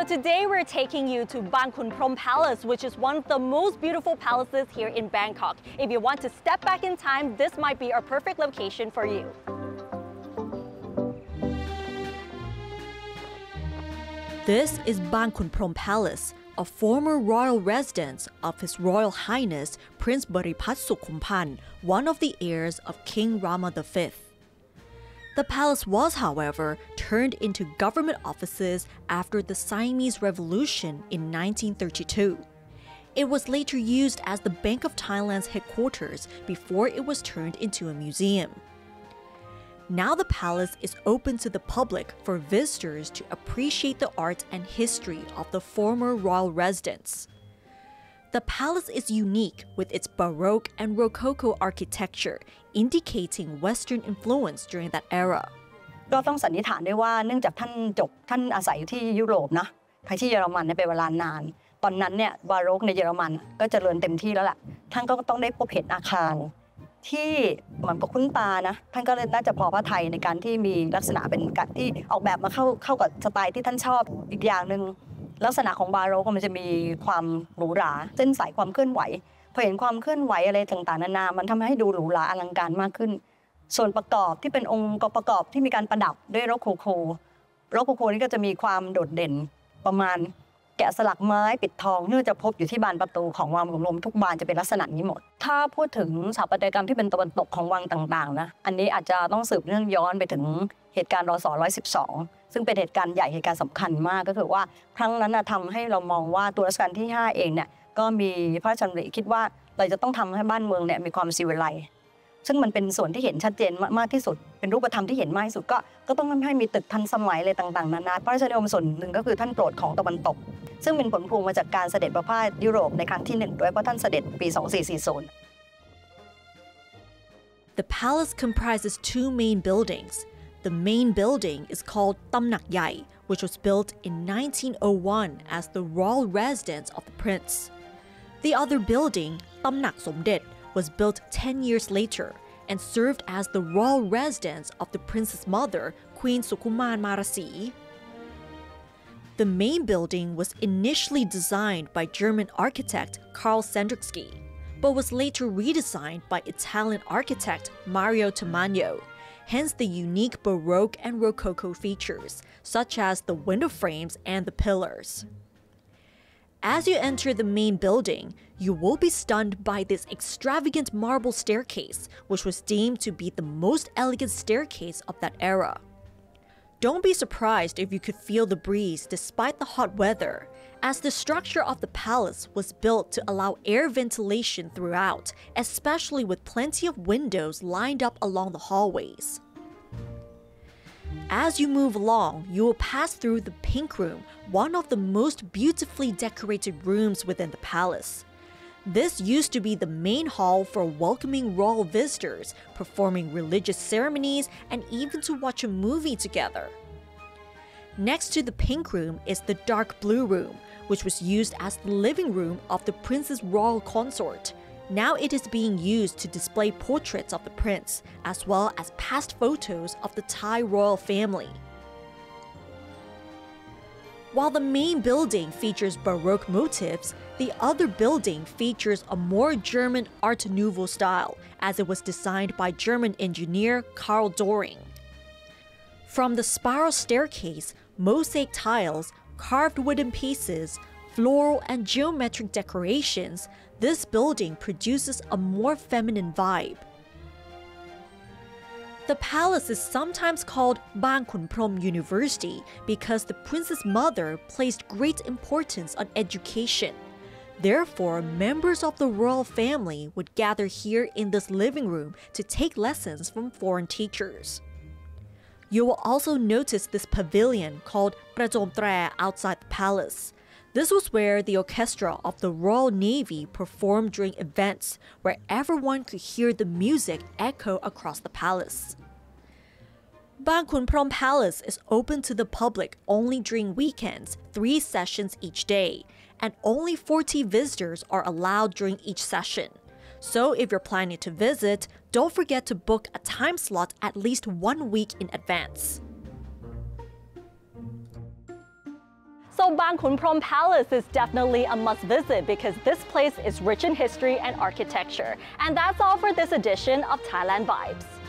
So today we're taking you to Khun Phrom Palace, which is one of the most beautiful palaces here in Bangkok. If you want to step back in time, this might be a perfect location for you. This is Khun Phrom Palace, a former royal residence of His Royal Highness Prince Baripat Sukhumphan, one of the heirs of King Rama V. The palace was, however, turned into government offices after the Siamese Revolution in 1932. It was later used as the Bank of Thailand's headquarters before it was turned into a museum. Now the palace is open to the public for visitors to appreciate the art and history of the former royal residence. The palace is unique with its Baroque and Rococo architecture, indicating Western influence during that era. ก็ต้องสันนิษฐานได้ว่าเนื่องจากท่านอาศัยอยู่ที่ยุโรปนะไปที่เยอรมันเป็นเวลานานตอนนั้นเนี่ยบาโรกในเยอรมันก็เจริญเต็มที่แล้วล่ะท่านก็ต้องได้พบเห็นอาคารที่เหมือนกับคุ้นตานะท่านก็น่าจะพอพระทัยในการที่มีลักษณะเป็นการที่ออกแบบมาเข้ากับสไตล์ที่ท่านชอบอีกอย่างนึงลักษณะของบาโรกมันจะมีความหรูหราเส้นสายความเคลื่อนไหวพอเห็นความเคลื่อนไหวอะไรต่างๆนานามันทำให้ดูหรูหราอลังการมากขึ้นส่วนประกอบที่เป็นองค์ประกอบที่มีการประดับด้วยโรโคโคนี่ก็จะมีความโดดเด่นประมาณแกะสลักไม้ปิดทองที่จะพบอยู่ที่บานประตูของวังหลวงทุกบานจะเป็นลักษณะนี้หมดถ้าพูดถึงสถาปัตยกรรมที่เป็นตะวันตกของวังต่างๆนะอันนี้อาจจะต้องสืบเนื่องย้อนไปถึงเหตุการณ์รศ.112ซึ่งเป็นเหตุการณ์ใหญ่เหตุการณ์สำคัญมากก็คือว่าครั้งนั้นทำให้เรามองว่าตัวรัชกาลที่5เองเนี่ยก็มีพระราชดำริคิดว่าเราจะต้องทำให้บ้านเมืองเนี่ยมีความศิวิไลซ์ซึ่งมันเป็นส่วนที่เห็นชัดเจนมากที่สุดเป็นรูปธรรมที่เห็นมากที่สุดก็ต้องให้มีตึกทันสมัยอะไรต่างๆนานาพระราชนิยมส่วนหนึ่งก็คือท่านโปรดของตะวันตกซึ่งเป็นผลพวงมาจากการเสด็จประพาสยุโรปในครั้งที่1ด้วยเพราะท่านเสด็จปี2440 The palace comprises two main buildings. The main building is called Tamnak Yai, which was built in 1901 as the royal residence of the prince. The other building, Tamnak Somdet, was built 10 years later and served as the royal residence of the prince's mother, Queen Sukhuman Marasi. The main building was initially designed by German architect Karl Sendricksky, but was later redesigned by Italian architect Mario Tamagno, hence the unique Baroque and Rococo features, such as the window frames and the pillars. As you enter the main building, you will be stunned by this extravagant marble staircase, which was deemed to be the most elegant staircase of that era. Don't be surprised if you could feel the breeze despite the hot weather, as the structure of the palace was built to allow air ventilation throughout, especially with plenty of windows lined up along the hallways. As you move along, you will pass through the Pink Room, one of the most beautifully decorated rooms within the palace. This used to be the main hall for welcoming royal visitors, performing religious ceremonies, and even to watch a movie together. Next to the Pink Room is the Dark Blue Room, which was used as the living room of the prince's royal consort. Now it is being used to display portraits of the prince, as well as past photos of the Thai royal family. While the main building features Baroque motifs, the other building features a more German Art Nouveau style, as it was designed by German engineer Karl Doring. From the spiral staircase, mosaic tiles, carved wooden pieces, floral and geometric decorations, this building produces a more feminine vibe. The palace is sometimes called Khun Phrom University because the prince's mother placed great importance on education. Therefore, members of the royal family would gather here in this living room to take lessons from foreign teachers. You will also notice this pavilion called Prajom Tre outside the palace. This was where the orchestra of the Royal Navy performed during events where everyone could hear the music echo across the palace. Khun Phrom Palace is open to the public only during weekends, 3 sessions each day, and only 40 visitors are allowed during each session. So if you're planning to visit, don't forget to book a time slot at least 1 week in advance. So Bang Khun Phrom Palace is definitely a must visit because this place is rich in history and architecture. And that's all for this edition of Thailand Vibes.